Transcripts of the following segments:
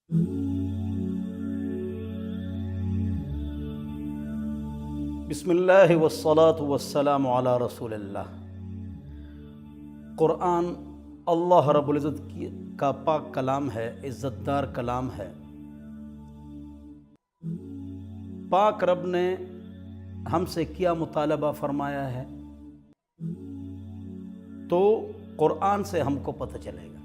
بسم اللہ والصلاة والسلام علی رسول اللہ۔ قرآن اللہ رب العزت کا پاک کلام ہے، عزت دار کلام ہے۔ پاک رب نے ہم سے کیا مطالبہ فرمایا ہے تو قرآن سے ہم کو پتہ چلے گا۔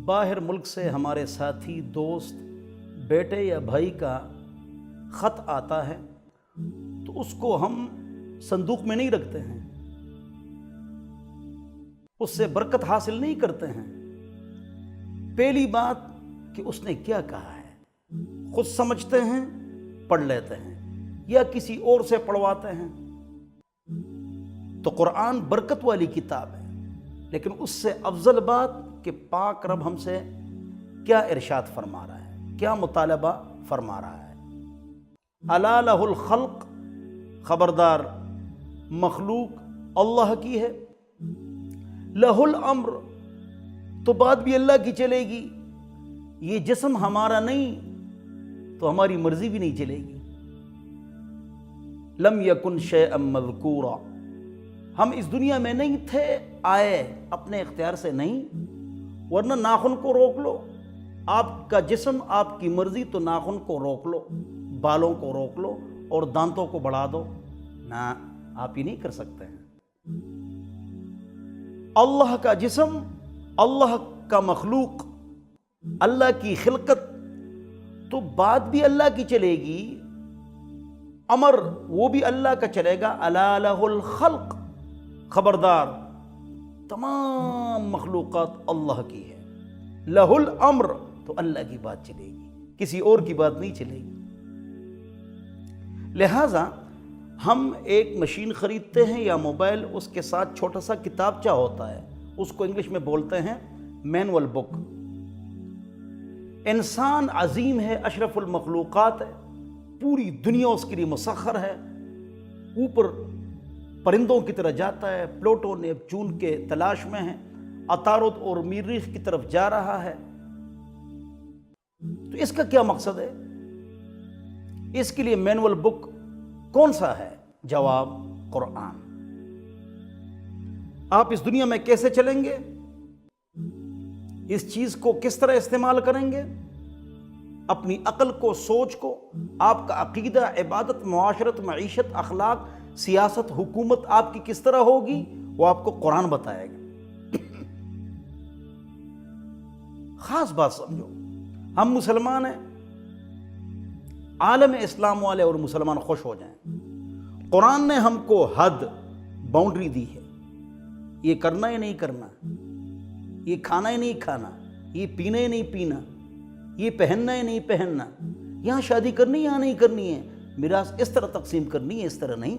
باہر ملک سے ہمارے ساتھی، دوست، بیٹے یا بھائی کا خط آتا ہے تو اس کو ہم صندوق میں نہیں رکھتے ہیں، اس سے برکت حاصل نہیں کرتے ہیں۔ پہلی بات کہ اس نے کیا کہا ہے خود سمجھتے ہیں، پڑھ لیتے ہیں یا کسی اور سے پڑھواتے ہیں۔ تو قرآن برکت والی کتاب ہے، لیکن اس سے افضل بات کہ پاک رب ہم سے کیا ارشاد فرما رہا ہے، کیا مطالبہ فرما رہا ہے۔ الا لہ الخلق، خبردار مخلوق اللہ کی ہے، لہ الامر، تو بات بھی اللہ کی چلے گی۔ یہ جسم ہمارا نہیں تو ہماری مرضی بھی نہیں چلے گی۔ لم یکن شیئا مذکورا، ہم اس دنیا میں نہیں تھے، آئے اپنے اختیار سے نہیں، ورنہ ناخن کو روک لو، آپ کا جسم آپ کی مرضی تو ناخن کو روک لو، بالوں کو روک لو اور دانتوں کو بڑھا دو، نہ آپ ہی نہیں کر سکتے ہیں۔ اللہ کا جسم، اللہ کا مخلوق، اللہ کی خلقت، تو بات بھی اللہ کی چلے گی، امر وہ بھی اللہ کا چلے گا۔ الا لہ الخلق، خبردار تمام مخلوقات اللہ کی ہے، لہ الامر، تو اللہ کی بات چلے گی، کسی اور کی بات نہیں چلے گی۔ لہٰذا ہم ایک مشین خریدتے ہیں یا موبائل، اس کے ساتھ چھوٹا سا کتابچہ ہوتا ہے، اس کو انگلش میں بولتے ہیں مینول بک۔ انسان عظیم ہے، اشرف المخلوقات ہے، پوری دنیا اس کے لیے مسخر ہے، اوپر پرندوں کی طرح جاتا ہے، پلوٹو نیپچون کے تلاش میں ہے، عطارد اور مریخ کی طرف جا رہا ہے۔ تو اس کا کیا مقصد ہے؟ اس کے لیے مینول بک کون سا ہے؟ جواب قرآن۔ آپ اس دنیا میں کیسے چلیں گے، اس چیز کو کس طرح استعمال کریں گے، اپنی عقل کو، سوچ کو، آپ کا عقیدہ، عبادت، معاشرت، معیشت، اخلاق، سیاست، حکومت آپ کی کس طرح ہوگی، وہ آپ کو قرآن بتائے گا۔ خاص بات سمجھو، ہم مسلمان ہیں، عالم اسلام والے اور مسلمان خوش ہو جائیں۔ قرآن نے ہم کو حد، باؤنڈری دی ہے، یہ کرنا ہی نہیں کرنا، یہ کھانا ہی نہیں کھانا، یہ پینا ہی نہیں پینا، یہ پہننا ہی نہیں پہننا، یہاں شادی کرنی یہاں نہیں کرنی ہے، میراث اس طرح تقسیم کرنی ہے، اس طرح نہیں۔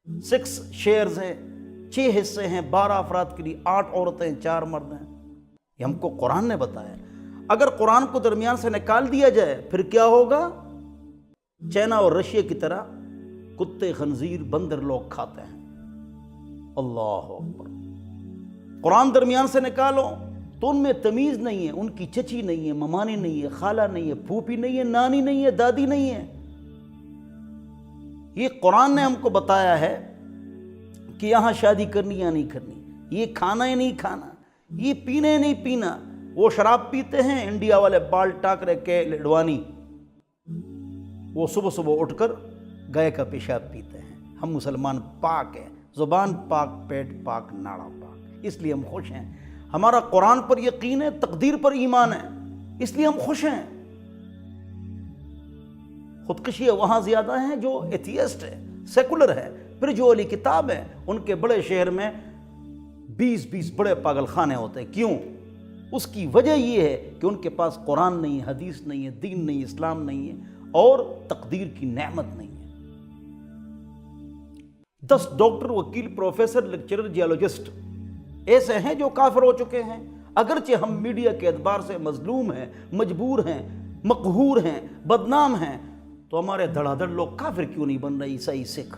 6 شیئرز ہیں، 6 حصے ہیں، 12 افراد کے لیے، 8 عورتیں 4 مرد ہیں، یہ ہم کو قرآن نے بتایا۔ اگر قرآن کو درمیان سے نکال دیا جائے پھر کیا ہوگا؟ چائنا اور رشیا کی طرح کتے، خنزیر، بندر لوگ کھاتے ہیں۔ اللہ اکبر۔ قرآن درمیان سے نکالو تو ان میں تمیز نہیں ہے، ان کی چچی نہیں ہے، ممانی نہیں ہے، خالہ نہیں ہے، پھوپھی نہیں ہے، نانی نہیں ہے، دادی نہیں ہے۔ یہ قرآن نے ہم کو بتایا ہے کہ یہاں شادی کرنی یا نہیں کرنی، یہ کھانا ہی نہیں کھانا، یہ پینا ہی نہیں پینا۔ وہ شراب پیتے ہیں، انڈیا والے بال ٹاکرے کے لڈوانی، وہ صبح صبح اٹھ کر گائے کا پیشاب پیتے ہیں۔ ہم مسلمان پاک ہیں، زبان پاک، پیٹ پاک، ناڑا پاک، اس لیے ہم خوش ہیں۔ ہمارا قرآن پر یقین ہے، تقدیر پر ایمان ہے، اس لیے ہم خوش ہیں۔ خودکشیاں وہاں زیادہ ہیں جو ایتھیسٹ ہے، سیکولر ہے، پھر جو علی کتاب ہے ان کے بڑے شہر میں 20 بڑے پاگل خانے ہوتے ہیں۔ کیوں؟ اس کی وجہ یہ ہے کہ ان کے پاس قرآن نہیں ہے، حدیث نہیں ہے، دین نہیں، اسلام نہیں ہے، اور تقدیر کی نعمت نہیں ہے۔ 10 ڈاکٹر، وکیل، پروفیسر، لیکچرر، جیولوجسٹ ایسے ہیں جو کافر ہو چکے ہیں، اگرچہ ہم میڈیا کے اعتبار سے مظلوم ہیں، مجبور ہیں، مقہور ہیں، بدنام ہیں، تو ہمارے دھڑا دھڑ لوگ کافر کیوں نہیں بن رہے، عیسائی، سکھ؟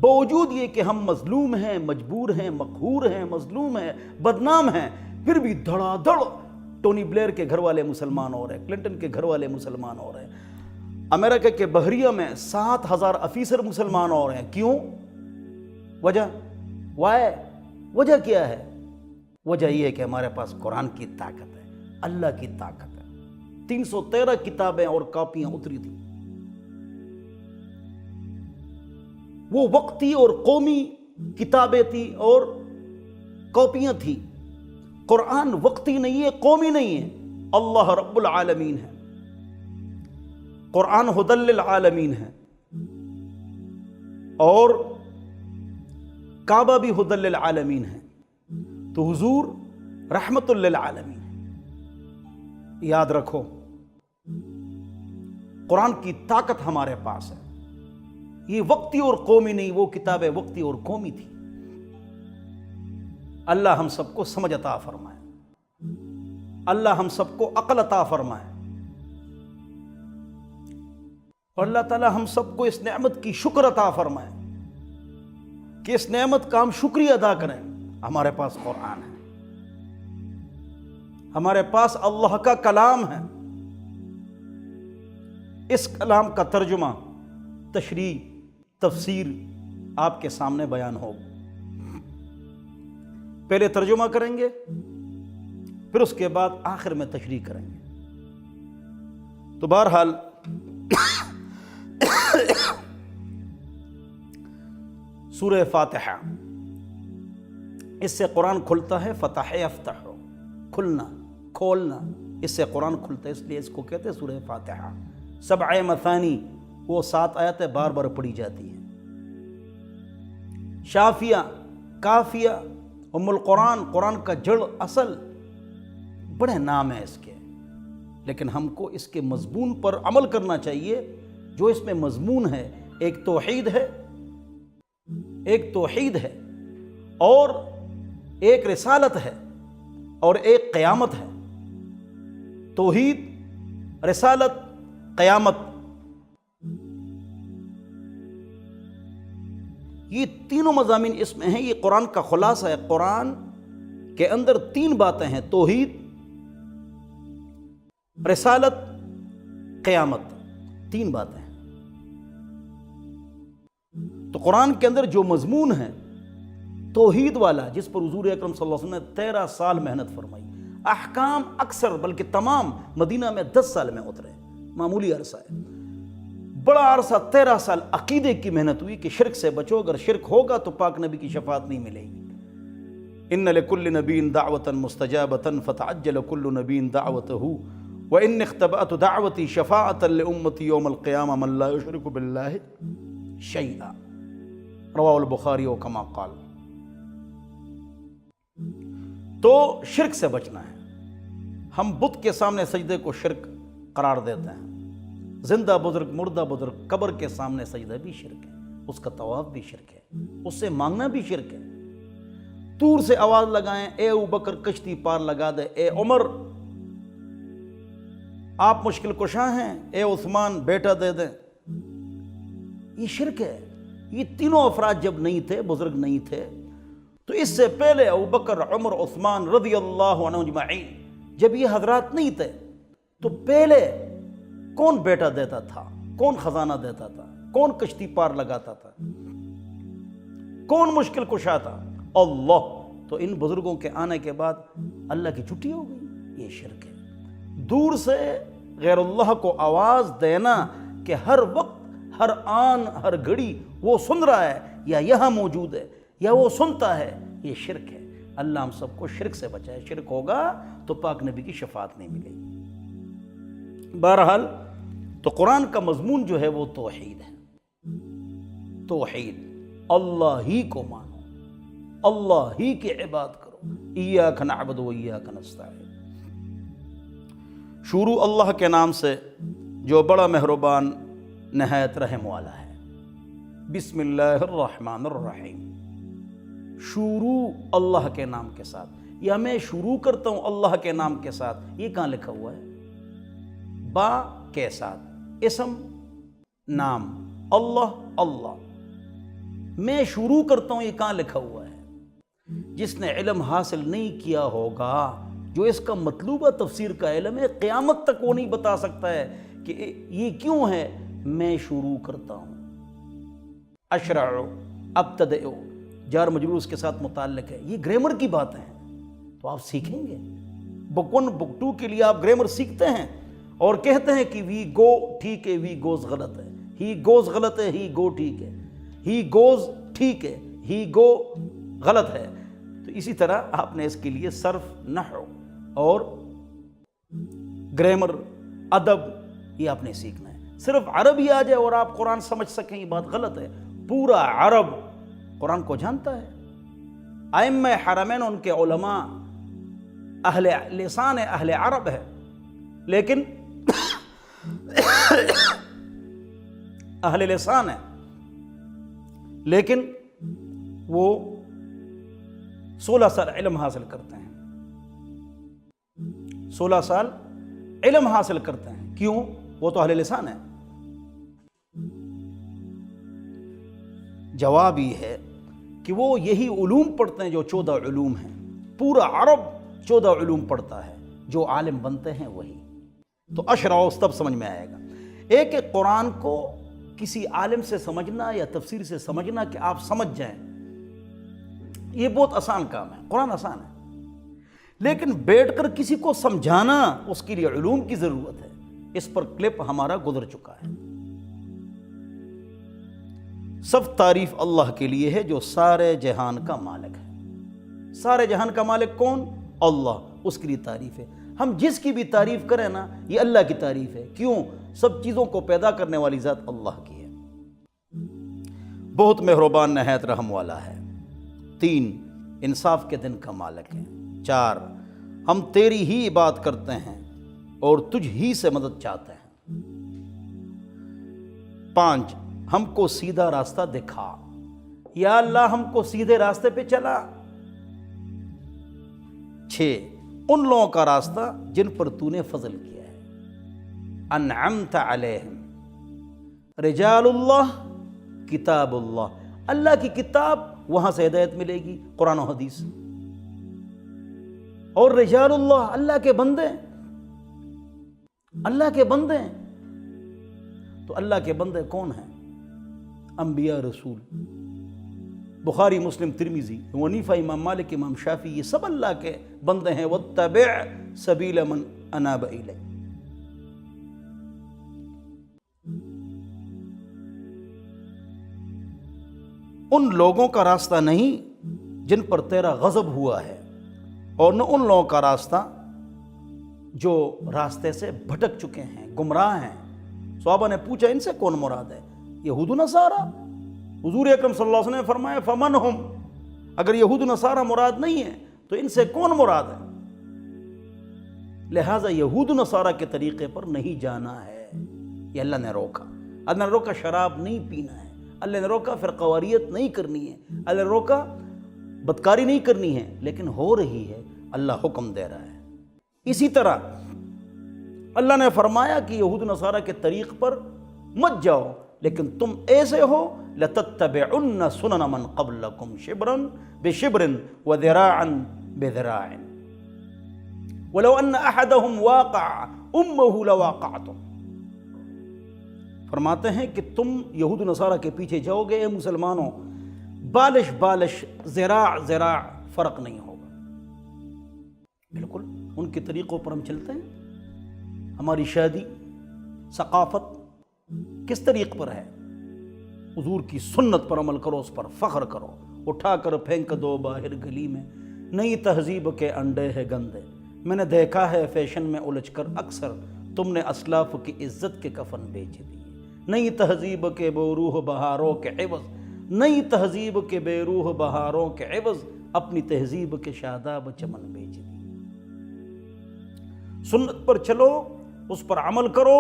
باوجود یہ کہ ہم مظلوم ہیں، مجبور ہیں، مقہور ہیں، مظلوم ہیں، بدنام ہیں، پھر بھی دھڑا دھڑ ٹونی بلیئر کے گھر والے مسلمان ہو رہے ہیں، کلنٹن کے گھر والے مسلمان ہو رہے ہیں، امریکہ کے بحریہ میں 7,000 افیسر مسلمان ہو رہے ہیں. کیوں؟ وجہ وجہ کیا ہے؟ وجہ یہ ہے کہ ہمارے پاس قرآن کی طاقت ہے، اللہ کی طاقت ہے. 313 کتابیں اور کاپیاں اتری تھی. وہ وقتی اور قومی کتابیں تھی اور کاپیاں تھی. قرآن وقتی نہیں ہے، قومی نہیں ہے، اللہ رب العالمین ہے. قرآن ہدی للعالمین ہے اور کعبہ بھی ہدی للعالمین ہے. تو حضور رحمت للعالمین ہے. یاد رکھو قرآن کی طاقت ہمارے پاس ہے. یہ وقتی اور قومی نہیں، وہ کتابیں وقتی اور قومی تھی. اللہ ہم سب کو سمجھ عطا فرمائے، اللہ ہم سب کو عقل عطا فرمائے، اور اللہ تعالی ہم سب کو اس نعمت کی شکر عطا فرمائے کہ اس نعمت کا ہم شکریہ ادا کریں. ہمارے پاس قرآن ہے، ہمارے پاس اللہ کا کلام ہے. اس کلام کا ترجمہ، تشریح، تفسیر آپ کے سامنے بیان ہو. پہلے ترجمہ کریں گے، پھر اس کے بعد آخر میں تشریح کریں گے. تو بہرحال سورہ فاتحہ، اس سے قرآن کھلتا ہے. فتح یفتح، کھلنا، کھولنا، اس سے قرآن کھلتا ہے، اس لیے اس کو کہتے ہیں سورہ فاتحہ. 7 مثانی، وہ 7 آیتیں بار بار پڑھی جاتی ہیں. شافیہ، کافیہ، ام القرآن، قرآن کا جڑ، اصل، بڑے نام ہیں اس کے. لیکن ہم کو اس کے مضمون پر عمل کرنا چاہیے. جو اس میں مضمون ہے، ایک توحید ہے، ایک توحید ہے، اور ایک رسالت ہے، اور ایک قیامت ہے. توحید، رسالت، قیامت، یہ تینوں مضامین اس میں ہیں. یہ قرآن کا خلاصہ ہے. قرآن کے اندر 3 باتیں ہیں: توحید، رسالت، قیامت. 3 باتیں ہیں. تو قرآن کے اندر جو مضمون ہے توحید والا، جس پر حضور اکرم صلی اللہ علیہ وسلم نے 13 سال محنت فرمائی، احکام اکثر بلکہ تمام مدینہ میں 10 سال میں اترے. معمولی عرصہ ہے، بڑا عرصہ 13 سال عقیدے کی محنت ہوئی کہ شرک سے بچو. اگر شرک ہوگا تو پاک نبی کی شفاعت نہیں ملے گی. ان لکل نبی دعوة مستجابة فتعجل كل نبی دعوته وان اختبأت دعوتی شفاعة لأمتی یوم القیامة من لا یشرک باللہ شیئا. رواہ البخاری و کما قال. تو شرک سے بچنا ہے. ہم بت کے سامنے سجدے کو شرک قرار دیتے ہیں. زندہ بزرگ، مردہ بزرگ، قبر کے سامنے سجدہ بھی شرک ہے. اس کا طواف بھی شرک ہے. اس سے مانگنا بھی شرک ہے. طور سے آواز لگائیں، اے ابوبکر کشتی پار لگا دے، اے عمر آپ مشکل کشاں ہیں، اے عثمان بیٹا دے دیں، یہ شرک ہے. یہ تینوں افراد جب نہیں تھے، بزرگ نہیں تھے، تو اس سے پہلے ابوبکر، عمر، عثمان رضی اللہ عنہ اجمعین، جب یہ حضرات نہیں تھے تو پہلے کون بیٹا دیتا تھا؟ کون خزانہ دیتا تھا؟ کون کشتی پار لگاتا تھا؟ کون مشکل کشا تھا؟ اللہ. تو ان بزرگوں کے آنے کے بعد اللہ کی چھٹی ہو گئی. یہ شرک ہے. دور سے غیر اللہ کو آواز دینا کہ ہر وقت، ہر آن، ہر گھڑی وہ سن رہا ہے، یا یہاں موجود ہے، یا وہ سنتا ہے، یہ شرک ہے. اللہ ہم سب کو شرک سے بچائے. شرک ہوگا تو پاک نبی کی شفاعت نہیں ملے گی. بہرحال تو قرآن کا مضمون جو ہے وہ توحید ہے. توحید، اللہ ہی کو مانو، اللہ ہی کی عبادت کرو. ایاک نعبد و ایاک نستعین. شروع اللہ کے نام سے جو بڑا مہربان نہایت رحم والا ہے. بسم اللہ الرحمن الرحیم. شروع اللہ کے نام کے ساتھ، یا میں شروع کرتا ہوں اللہ کے نام کے ساتھ. یہ کہاں لکھا ہوا ہے؟ با کے ساتھ، اسم، نام، اللہ، اللہ. میں شروع کرتا ہوں، یہ کہاں لکھا ہوا ہے؟ جس نے علم حاصل نہیں کیا ہوگا، جو اس کا مطلوبہ تفسیر کا علم ہے، قیامت تک وہ نہیں بتا سکتا ہے کہ یہ کیوں ہے۔ میں شروع کرتا ہوں، اشرع، ابتدئ، جار مجرور اس کے ساتھ متعلق ہے، یہ گرامر کی باتیں ہیں، تو آپ سیکھیں گے۔ بک 1 بک 2 کے لیے آپ گرامر سیکھتے ہیں اور کہتے ہیں کہ وی گو ٹھیک ہے، وی گوز غلط ہے، ہی گوز غلط ہے، ہی گو ٹھیک ہے، ہی گوز ٹھیک ہے، ہی گو غلط ہے۔ تو اسی طرح آپ نے اس کے لیے صرف، نحو اور گرامر، ادب، یہ آپ نے سیکھنا ہے۔ صرف عربی آ جائے اور آپ قرآن سمجھ سکیں، یہ بات غلط ہے۔ پورا عرب قرآن کو جانتا ہے۔ ائمہ حرمین ان کے علماء اہل لسان اہل عرب ہے، لیکن اہل لسان ہے، لیکن وہ 16 سال علم حاصل کرتے ہیں، 16 سال علم حاصل کرتے ہیں۔ کیوں؟ وہ تو اہل لسان ہے۔ جواب یہ ہے کہ وہ یہی علوم پڑھتے ہیں جو 14 علوم ہیں۔ پورا عرب 14 علوم پڑھتا ہے، جو عالم بنتے ہیں وہی۔ تو اشراؤ تب سمجھ میں آئے گا۔ ایک قرآن کو کسی عالم سے سمجھنا یا تفسیر سے سمجھنا کہ آپ سمجھ جائیں، یہ بہت آسان کام ہے، قرآن آسان ہے، لیکن بیٹھ کر کسی کو سمجھانا، اس کے لیے علوم کی ضرورت ہے۔ اس پر کلپ ہمارا گزر چکا ہے۔ سب تعریف اللہ کے لیے ہے جو سارے جہان کا مالک ہے۔ سارے جہان کا مالک کون؟ اللہ، اس کے لیے تعریف ہے۔ ہم جس کی بھی تعریف کریں نا، یہ اللہ کی تعریف ہے۔ کیوں؟ سب چیزوں کو پیدا کرنے والی ذات اللہ کی ہے۔ بہت مہربان، نہایت رحم والا ہے۔ 3 انصاف کے دن کا مالک ہے۔ 4 ہم تیری ہی عبادت کرتے ہیں اور تجھ ہی سے مدد چاہتے ہیں۔ 5 ہم کو سیدھا راستہ دکھا، یا اللہ ہم کو سیدھے راستے پہ چلا۔ 6 ان لوگوں کا راستہ جن پر تو نے فضل کیا ہے۔ انعمت علیہم، رجال اللہ، کتاب اللہ، اللہ کی کتاب، وہاں سے ہدایت ملے گی، قرآن و حدیث۔ اور رجال اللہ، اللہ کے بندے، اللہ کے بندے۔ تو اللہ کے بندے کون ہیں؟ انبیاء، رسول۔ بخاری، مسلم، ترمذی، ابو حنیفہ، امام مالک، امام شافعی، یہ سب اللہ کے بندے ہیں۔ واتبع سبیل من اناب الی۔ ان لوگوں کا راستہ نہیں جن پر تیرا غضب ہوا ہے، اور نہ ان لوگوں کا راستہ جو راستے سے بھٹک چکے ہیں، گمراہ ہیں۔ صحابہ نے پوچھا ان سے کون مراد ہے؟ یہود و نصارہ۔ حضور اکرم صلی اللہ علیہ وسلم نے فرمایا فمن ہم، اگر یہود و نصارہ مراد نہیں ہے تو ان سے کون مراد ہے؟ لہٰذا یہود و نصارہ کے طریقے پر نہیں جانا ہے، یہ اللہ نے روکا۔ اللہ نے روکا شراب نہیں پینا ہے، اللہ نے روکا فرقواریت نہیں کرنی ہے، اللہ نے روکا بدکاری نہیں کرنی ہے، لیکن ہو رہی ہے، اللہ حکم دے رہا ہے۔ اسی طرح اللہ نے فرمایا کہ یہود و نصارہ کے طریق پر مت جاؤ، لیکن تم ایسے ہو لَتَتَّبِعُنَّ سُنَنَ مَنْ قَبْلَكُمْ شِبْرًا بِشِبْرٍ وَذِرَاعًا بِذِرَاعٍ وَلَوْ أَنَّ أَحَدَهُمْ وَاقَعَ أُمَّهُ لَوَاقَعْتُمْ۔ فرماتے ہیں کہ تم یہود و نصارہ کے پیچھے جاؤ گے، اے مسلمانوں، بالش بالش، ذراع ذراع فرق نہیں ہوگا۔ بالکل ان کے طریقوں پر ہم چلتے ہیں۔ ہماری شادی، ثقافت کس طریق پر ہے؟ حضور کی سنت پر عمل کرو، اس پر فخر کرو، اٹھا کر پھینک دو باہر گلی میں، نئی تہذیب کے انڈے ہے گندے۔ میں نے دیکھا ہے فیشن میں الجھ کر اکثر، تم نے اسلاف کی عزت کے کفن بیچ دیے۔ نئی تہذیب کے بے روح بہاروں کے عوض، نئی تہذیب کے بے روح بہاروں کے عوض، اپنی تہذیب کے شاداب چمن بیچ دیے۔ سنت پر چلو، اس پر عمل کرو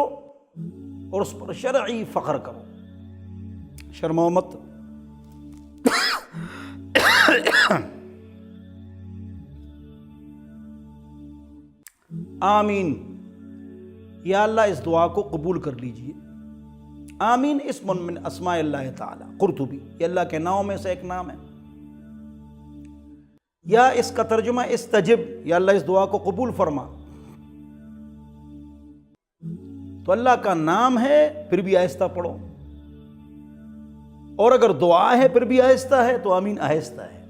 اور اس پر شرعی فخر کرو، شرمو مت۔ آمین۔ یا اللہ اس دعا کو قبول کر لیجئے۔ آمین اسم من اسماء اللہ تعالی، قرطبی، یہ اللہ کے ناموں میں سے ایک نام ہے۔ یا اس کا ترجمہ استجب، یا اللہ اس دعا کو قبول فرما۔ تو اللہ کا نام ہے پھر بھی آہستہ پڑھو، اور اگر دعا ہے پھر بھی آہستہ ہے تو آمین آہستہ ہے۔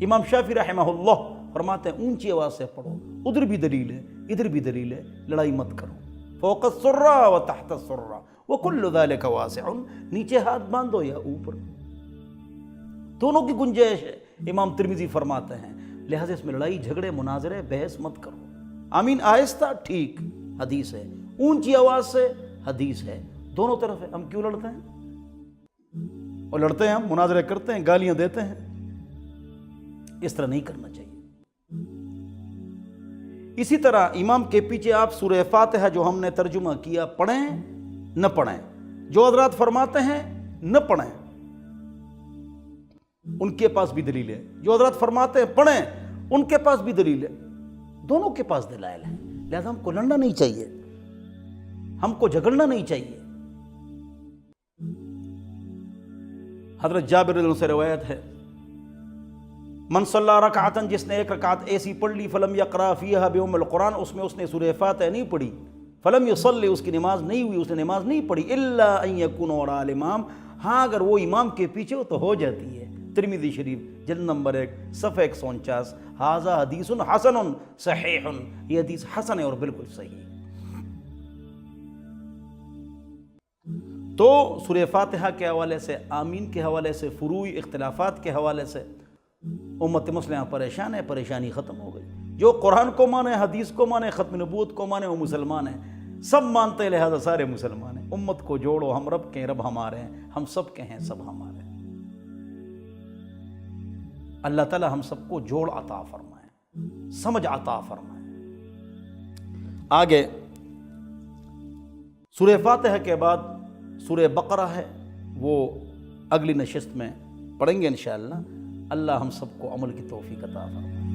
امام شافعی رحمہ اللہ فرماتے ہیں اونچی آواز سے پڑھو، ادھر بھی دلیل ہے ادھر بھی دلیل ہے، لڑائی مت کرو۔ فوق السرہ و تحت السرہ وکل ذلک واسع، نیچے ہاتھ باندھو یا اوپر، دونوں کی گنجائش ہے۔ امام ترمذی فرماتے ہیں لہذا اس میں لڑائی جھگڑے مناظرے بحث مت کرو۔ آمین آہستہ ٹھیک حدیث ہے، اونچی آواز سے حدیث ہے، دونوں طرف ہے۔ ہم کیوں لڑتے ہیں؟ اور لڑتے ہیں ہم، مناظرے کرتے ہیں، گالیاں دیتے ہیں، اس طرح نہیں کرنا چاہیے۔ اسی طرح امام کے پیچھے آپ سورہ فاتحہ جو ہم نے ترجمہ کیا پڑھیں نہ پڑھیں، جو حضرات فرماتے ہیں نہ پڑھیں ان کے پاس بھی دلیل ہے، جو حضرات فرماتے ہیں پڑھیں ان کے پاس بھی دلیل ہے، دونوں کے پاس دلائل ہیں۔ لہذا ہم کو لڑنا نہیں چاہیے، ہم کو جھگڑنا نہیں چاہیے۔ حضرت جابر رضی اللہ عنہ سے روایت ہے من صلی رکعتن، جس نے ایک رکعت ایسی پڑھ لی فلم یقرأ فیہا بأم القرآن، اس میں اس نے سورہ فاتحہ نہیں پڑھی، فلم یصلی، اس کی نماز نہیں ہوئی، اس نے نماز نہیں پڑھی، الا ان یکون وراء الامام، ہاں اگر وہ امام کے پیچھے ہو تو ہو جاتی ہے۔ ترمذی شریف جلد نمبر 1 صفحہ 149، ھذا حدیث حسن صحیح، یہ حدیث حسن ہے اور بالکل صحیح۔ تو سورہ فاتحہ کے حوالے سے، آمین کے حوالے سے، فروعی اختلافات کے حوالے سے امت مسلمہ پریشان ہے، پریشانی ختم ہو گئی۔ جو قرآن کو مانے، حدیث کو مانے، ختم نبوت کو مانے، وہ مسلمان ہیں، سب مانتے ہیں، لہذا سارے مسلمان ہیں۔ امت کو جوڑو، ہم رب کے ہیں، رب ہمارے ہیں، ہم سب کے ہیں، سب ہمارے ہیں۔ اللہ تعالی ہم سب کو جوڑ عطا فرمائے، سمجھ عطا فرمائے۔ آگے سورہ فاتحہ کے بعد سورہ بقرہ ہے، وہ اگلی نشست میں پڑھیں گے انشاءاللہ۔ اللہ ہم سب کو عمل کی توفیق عطا فرمائے۔